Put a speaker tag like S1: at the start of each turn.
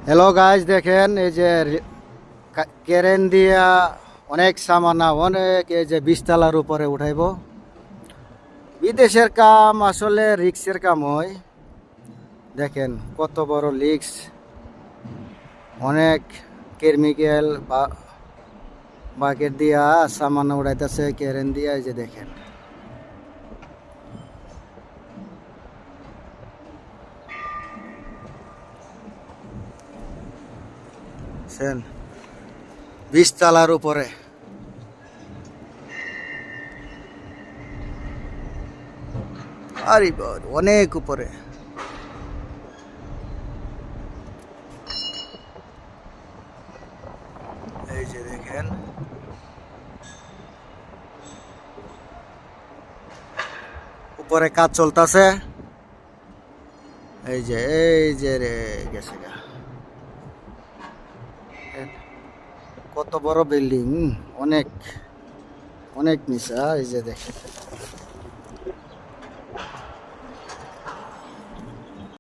S1: Hello guys, দেখেন এই যে ক্রেন দিয়া অনেক সামানা অনেক এই যে 20 তলার উপরে উঠাইব। বিদেশের কাম আসলে রিক্সের কাম হয়। দেখেন কত বড় রিক্স, অনেক কেমিক্যাল বা বাকেট দিয়া সামানা উঠাইতেছে ক্রেন দিয়া। এই যে দেখেন সেন 20 তলার উপরে। আরে বাবা, অনেক উপরে। এই যে দেখেন উপরে কাজ চলতেছে। এই যে রে গেছে গা। কত বড় বিল্ডিং, অনেক অনেক নিচা। এই যে দেখেন